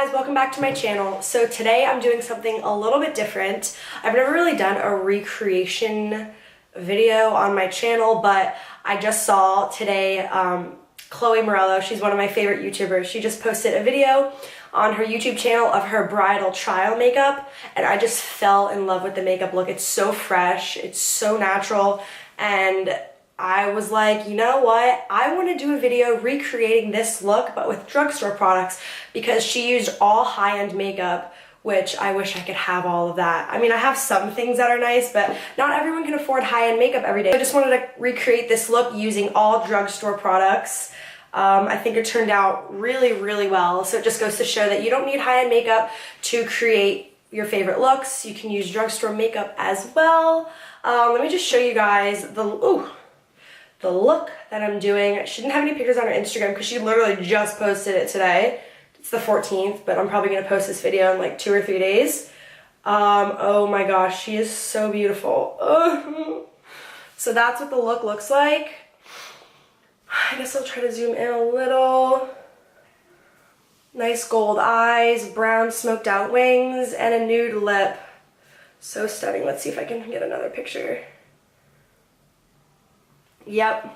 guys, welcome back to my channel. So today I'm doing something a little bit different. I've never really done a recreation video on my channel, but I just saw today Chloe Morello, she's one of my favorite YouTubers. She just posted a video on her YouTube channel of her bridal trial makeup, and I just fell in love with the makeup look. It's so fresh, it's so natural, and I was like, you know what? I want to do a video recreating this look, but with drugstore products, because she used all high-end makeup, which I wish I could have all of that. I mean, I have some things that are nice, but not everyone can afford high-end makeup every day. I just wanted to recreate this look using all drugstore products. I think it turned out really, really well. So it just goes to show that you don't need high-end makeup to create your favorite looks. You can use drugstore makeup as well. Let me just show you guys the look that I'm doing. She didn't have any pictures on her Instagram because she literally just posted it today. It's the 14th, but I'm probably going to post this video in like 2 or 3 days. Oh my gosh, she is so beautiful. So that's what the look looks like. I guess I'll try to zoom in a little. Nice gold eyes, brown smoked out wings, and a nude lip. So stunning. Let's see if I can get another picture. Yep,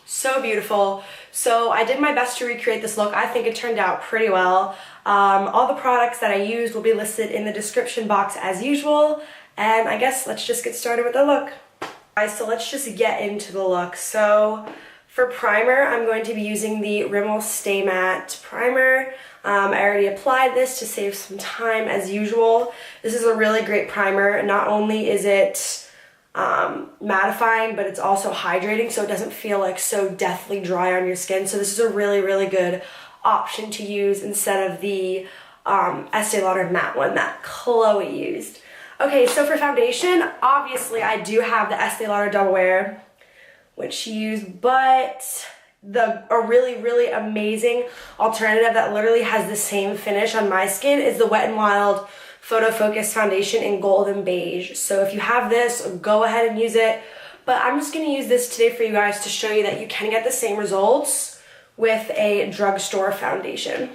so beautiful. So I did my best to recreate this look. I think it turned out pretty well. All the products that I used will be listed in the description box as usual. And I guess let's just get started with the look. Guys, so let's just get into the look. So for primer, I'm going to be using the Rimmel Stay Matte Primer. I already applied this to save some time as usual. This is a really great primer. Not only is it mattifying, but it's also hydrating, so it doesn't feel like so deathly dry on your skin. So this is a really, really good option to use instead of the Estee Lauder matte one that Chloe used. Okay, so for foundation, obviously I do have the Estee Lauder Double Wear, which she used, but a really, really amazing alternative that literally has the same finish on my skin is the Wet n Wild Photo Focus Foundation in Golden Beige. So if you have this, go ahead and use it. But I'm just going to use this today for you guys to show you that you can get the same results with a drugstore foundation.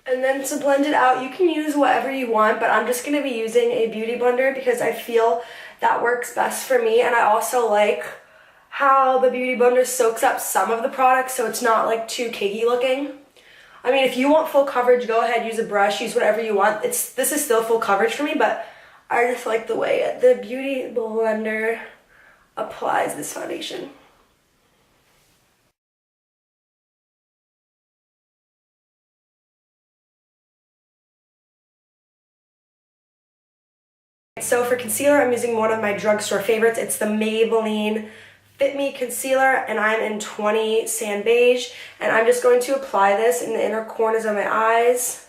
And then to blend it out, you can use whatever you want, but I'm just going to be using a beauty blender because I feel that works best for me. And I also like how the beauty blender soaks up some of the product so it's not like too cakey looking. I mean, if you want full coverage, go ahead, use a brush, use whatever you want. This is still full coverage for me, but I just like the way the beauty blender applies this foundation. So for concealer, I'm using one of my drugstore favorites. It's the Maybelline Fit Me Concealer, and I'm in 20 Sand Beige, and I'm just going to apply this in the inner corners of my eyes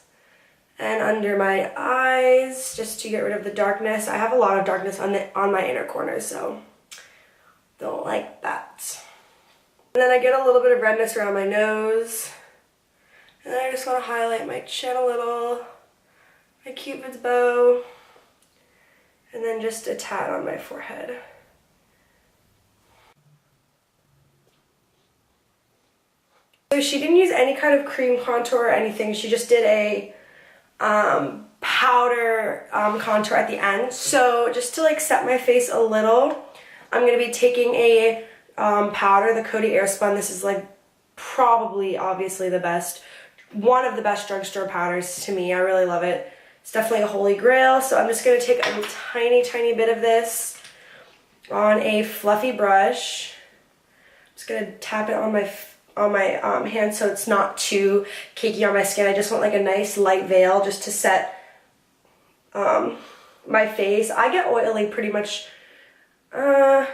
and under my eyes just to get rid of the darkness. I have a lot of darkness on my inner corners, so don't like that. And then I get a little bit of redness around my nose, and then I just want to highlight my chin a little, my Cupid's bow, and then just a tad on my forehead. So she didn't use any kind of cream contour or anything. She just did a powder contour at the end. So just to like set my face a little, I'm going to be taking a powder, the Koenig Airspun. This is like probably, obviously the best, one of the best drugstore powders to me. I really love it. It's definitely a holy grail. So I'm just going to take a tiny, tiny bit of this on a fluffy brush. I'm just going to tap it on my hand so it's not too cakey on my skin. I just want like a nice light veil just to set my face. I get oily pretty much, I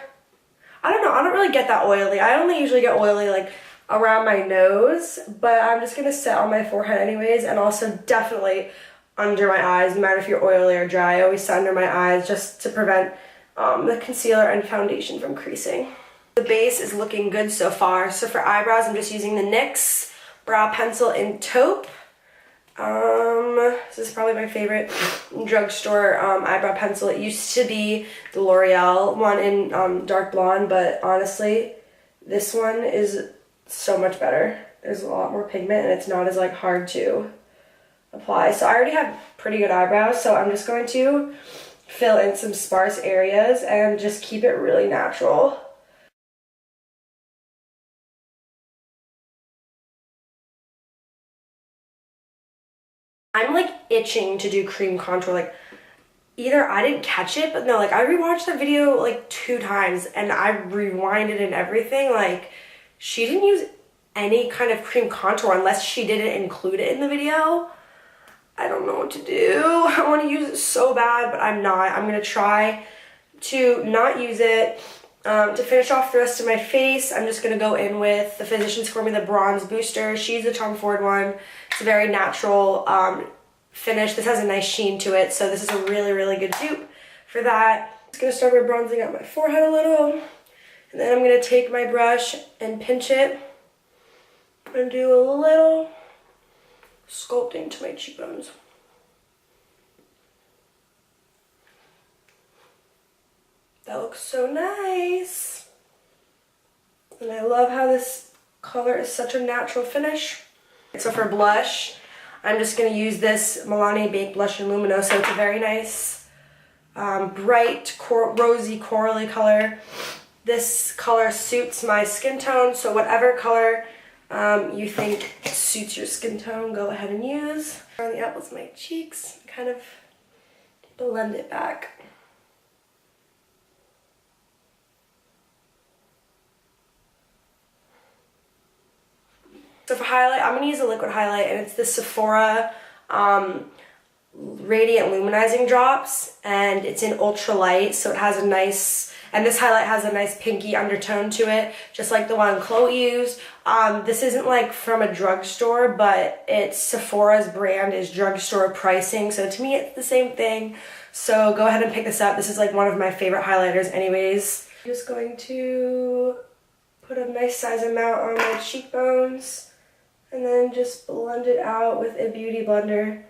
don't know, I don't really get that oily. I only usually get oily like around my nose, but I'm just going to set on my forehead anyways, and also definitely under my eyes, no matter if you're oily or dry. I always set under my eyes just to prevent the concealer and foundation from creasing. The base is looking good so far. So for eyebrows, I'm just using the NYX Brow Pencil in Taupe. This is probably my favorite drugstore eyebrow pencil. It used to be the L'Oreal one in dark blonde, but honestly, this one is so much better. There's a lot more pigment and it's not as like hard to apply. So I already have pretty good eyebrows, so I'm just going to fill in some sparse areas and just keep it really natural. I'm like itching to do cream contour. Like either I didn't catch it, but no, like I rewatched that video like 2 times and I rewinded and everything. Like she didn't use any kind of cream contour unless she didn't include it in the video. I don't know what to do. I want to use it so bad, but I'm not. I'm going to try to not use it. To finish off the rest of my face, I'm just going to go in with the Physicians Formula Bronze Booster. She's the Tom Ford one. It's a very natural finish. This has a nice sheen to it, so this is a really, really good dupe for that. I'm just going to start by bronzing out my forehead a little, and then I'm going to take my brush and pinch it and do a little sculpting to my cheekbones. That looks so nice. And I love how this color is such a natural finish. So for blush, I'm just going to use this Milani Baked Blush in Luminoso. It's a very nice, bright, rosy, corally color. This color suits my skin tone, so whatever color you think suits your skin tone, go ahead and use. On the apples of my cheeks, kind of blend it back. So for highlight, I'm going to use a liquid highlight, and it's the Sephora Radiant Luminizing Drops, and it's in ultra light, so it has a nice, and this highlight has a nice pinky undertone to it, just like the one Chloe used. This isn't like from a drugstore, but it's Sephora's brand is drugstore pricing, so to me it's the same thing. So go ahead and pick this up. This is like one of my favorite highlighters anyways. I'm just going to put a nice size amount on my cheekbones and then just blend it out with a beauty blender.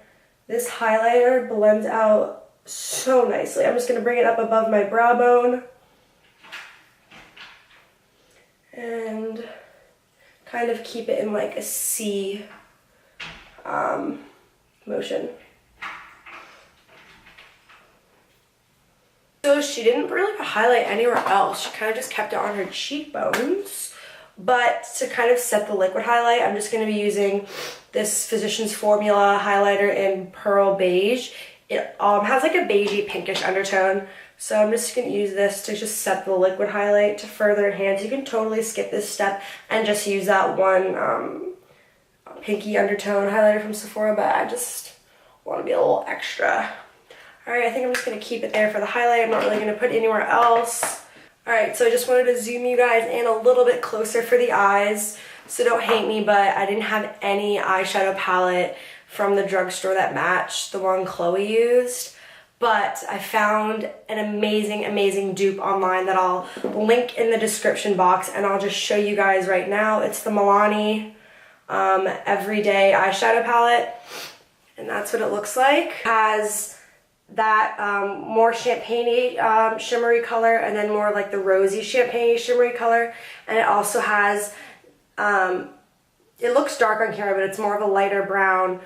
This highlighter blends out so nicely. I'm just going to bring it up above my brow bone and kind of keep it in like a C motion. So she didn't really highlight anywhere else. She kind of just kept it on her cheekbones. But to kind of set the liquid highlight, I'm just going to be using this Physicians Formula highlighter in Pearl Beige. It has like a beigey pinkish undertone. So I'm just going to use this to just set the liquid highlight to further enhance. You can totally skip this step and just use that one pinky undertone highlighter from Sephora, but I just want to be a little extra. Alright, I think I'm just going to keep it there for the highlight. I'm not really going to put it anywhere else. Alright, so I just wanted to zoom you guys in a little bit closer for the eyes. So don't hate me, but I didn't have any eyeshadow palette from the drugstore that matched the one Chloe used. But I found an amazing, amazing dupe online that I'll link in the description box, and I'll just show you guys right now. It's the Milani Everyday Eyeshadow Palette, and that's what it looks like. It has that more champagne-y shimmery color, and then more like the rosy champagne shimmery color, and it also has it looks dark on camera, but it's more of a lighter brown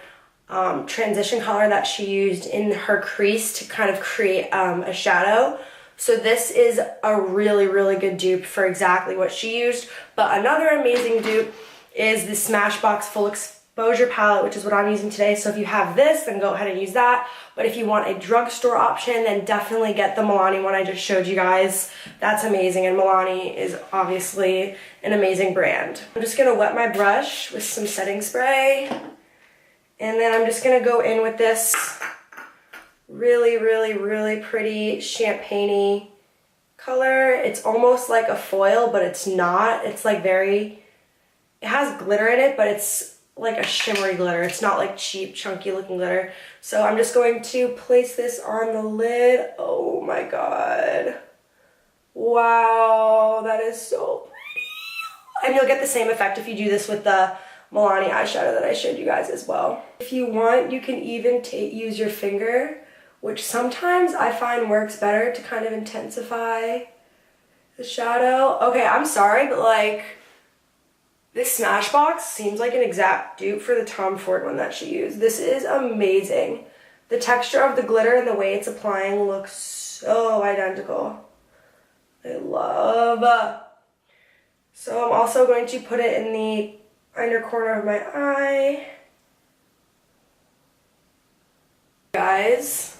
transition color that she used in her crease to kind of create a shadow. So this is a really, really good dupe for exactly what she used. But another amazing dupe is the Smashbox Full Exposure palette, which is what I'm using today. So if you have this, then go ahead and use that. But if you want a drugstore option, then definitely get the Milani one I just showed you guys. That's amazing, and Milani is obviously an amazing brand. I'm just gonna wet my brush with some setting spray, and then I'm just gonna go in with this really, really, really pretty champagne-y color. It's almost like a foil, but it's not. It's like it has glitter in it, but it's like a shimmery glitter. It's not like cheap, chunky looking glitter. So I'm just going to place this on the lid. Oh my god. Wow, that is so pretty. And you'll get the same effect if you do this with the Milani eyeshadow that I showed you guys as well. If you want, you can even use your finger, which sometimes I find works better to kind of intensify the shadow. Okay, I'm sorry, but like, This Smashbox seems like an exact dupe for the Tom Ford one that she used. This is amazing. The texture of the glitter and the way it's applying looks so identical. I love. So I'm also going to put it in the inner corner of my eye. Guys,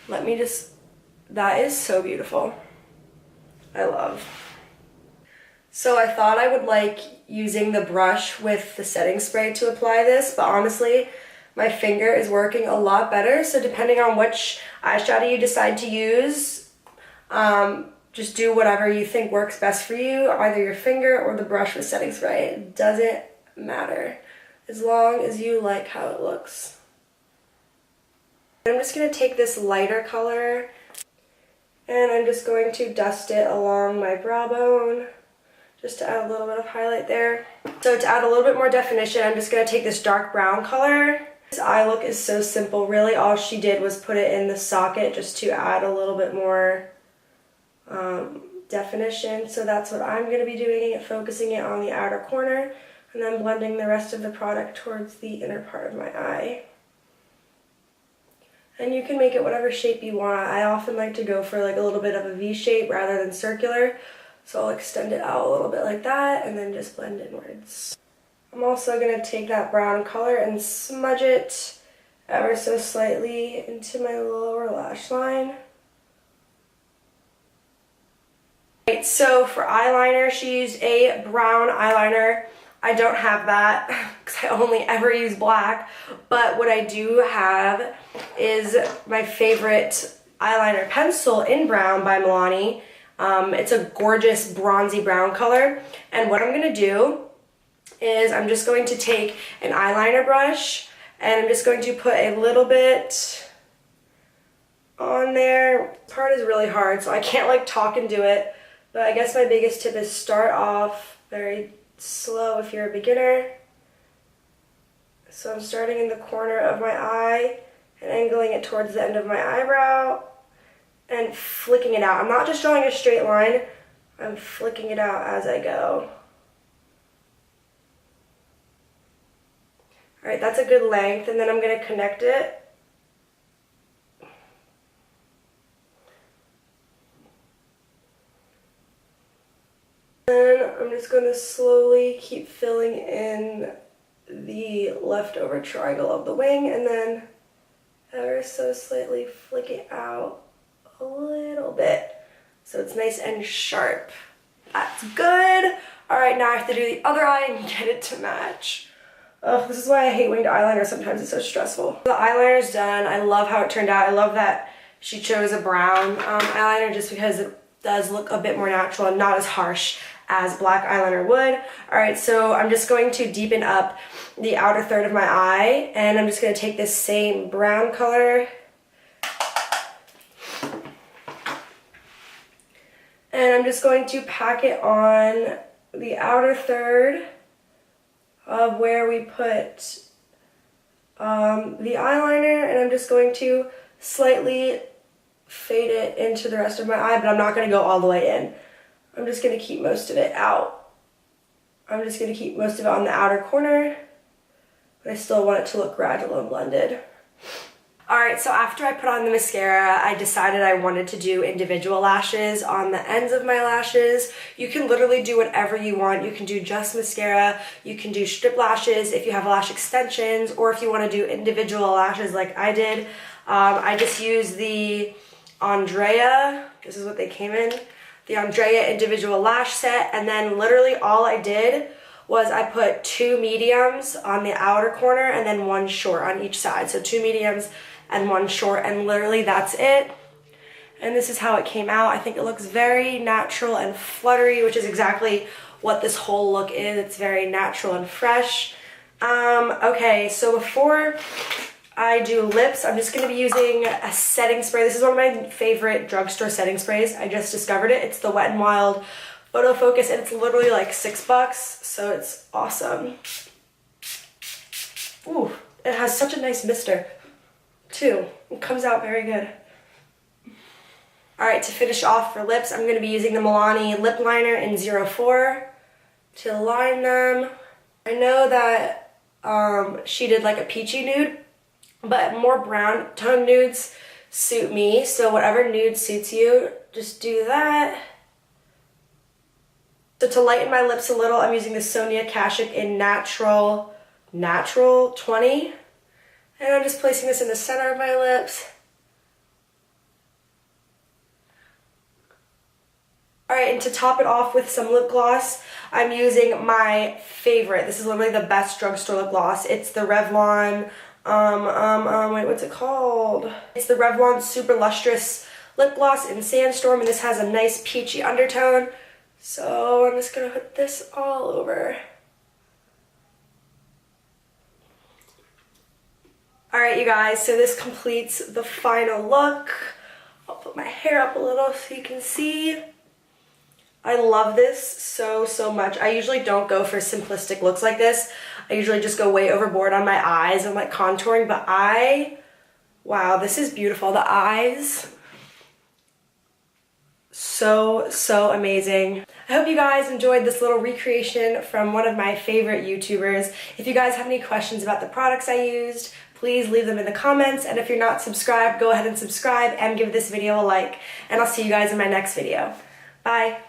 let me just, that is so beautiful. I love. So I thought I would like using the brush with the setting spray to apply this, but honestly, my finger is working a lot better. So depending on which eyeshadow you decide to use, just do whatever you think works best for you, either your finger or the brush with setting spray. It doesn't matter, as long as you like how it looks. I'm just going to take this lighter color and I'm just going to dust it along my brow bone just to add a little bit of highlight there. So to add a little bit more definition, I'm just going to take this dark brown color. This eye look is so simple. Really all she did was put it in the socket just to add a little bit more definition. So that's what I'm going to be doing, focusing it on the outer corner and then blending the rest of the product towards the inner part of my eye. And you can make it whatever shape you want. I often like to go for like a little bit of a V shape rather than circular. So I'll extend it out a little bit like that and then just blend inwards. I'm also going to take that brown color and smudge it ever so slightly into my lower lash line. Right, so for eyeliner, she used a brown eyeliner. I don't have that because I only ever use black, but what I do have is my favorite eyeliner pencil in brown by Milani. It's a gorgeous bronzy brown color, and what I'm going to do is I'm just going to take an eyeliner brush and I'm just going to put a little bit on there. This part is really hard, so I can't like talk and do it, but I guess my biggest tip is start off very slow if you're a beginner. So I'm starting in the corner of my eye and angling it towards the end of my eyebrow and flicking it out. I'm not just drawing a straight line, I'm flicking it out as I go. Alright, that's a good length, and then I'm going to connect it. Then I'm just going to slowly keep filling in the leftover triangle of the wing, and then ever so slightly flick it out a little bit so it's nice and sharp. That's good. Alright, now I have to do the other eye and get it to match. Oh, this is why I hate winged eyeliner. Sometimes it's so stressful. The eyeliner's done. I love how it turned out. I love that she chose a brown eyeliner just because it does look a bit more natural and not as harsh as black eyeliner would. Alright, so I'm just going to deepen up the outer third of my eye, and I'm just going to take this same brown color and I'm just going to pack it on the outer third of where we put the eyeliner, and I'm just going to slightly fade it into the rest of my eye, but I'm not going to go all the way in. I'm just going to keep most of it out. I'm just going to keep most of it on the outer corner, but I still want it to look gradual and blended. Alright, so after I put on the mascara, I decided I wanted to do individual lashes on the ends of my lashes. You can literally do whatever you want. You can do just mascara, you can do strip lashes if you have lash extensions, or if you want to do individual lashes like I did. I just used the Andrea, this is what they came in, the Andrea individual lash set, and then literally all I did was I put 2 mediums on the outer corner and then 1 short on each side. So 2 mediums and 1 short, and literally that's it. And this is how it came out. I think it looks very natural and fluttery, which is exactly what this whole look is. It's very natural and fresh. Okay, so before I do lips, I'm just going to be using a setting spray. This is one of my favorite drugstore setting sprays. I just discovered it. It's the Wet n Wild Photo Focus, and it's literally like $6, so it's awesome. Ooh, it has such a nice mister, too. It comes out very good. Alright, to finish off for lips, I'm going to be using the Milani lip liner in 04. to line them. I know that she did like a peachy nude, but more brown tone nudes suit me, so whatever nude suits you, just do that. So to lighten my lips a little, I'm using the Sonia Kashuk in Natural 20. And I'm just placing this in the center of my lips. Alright, and to top it off with some lip gloss, I'm using my favorite. This is literally the best drugstore lip gloss. It's the Revlon, wait, what's it called? It's the Revlon Super Lustrous Lip Gloss in Sandstorm, and this has a nice peachy undertone. So I'm just gonna put this all over. Alright, you guys, so this completes the final look. I'll put my hair up a little so you can see. I love this so much. I usually don't go for simplistic looks like this. I usually just go way overboard on my eyes and like contouring, but wow, this is beautiful. The eyes, so amazing. I hope you guys enjoyed this little recreation from one of my favorite YouTubers. If you guys have any questions about the products I used, please leave them in the comments. And if you're not subscribed, go ahead and subscribe and give this video a like. And I'll see you guys in my next video. Bye.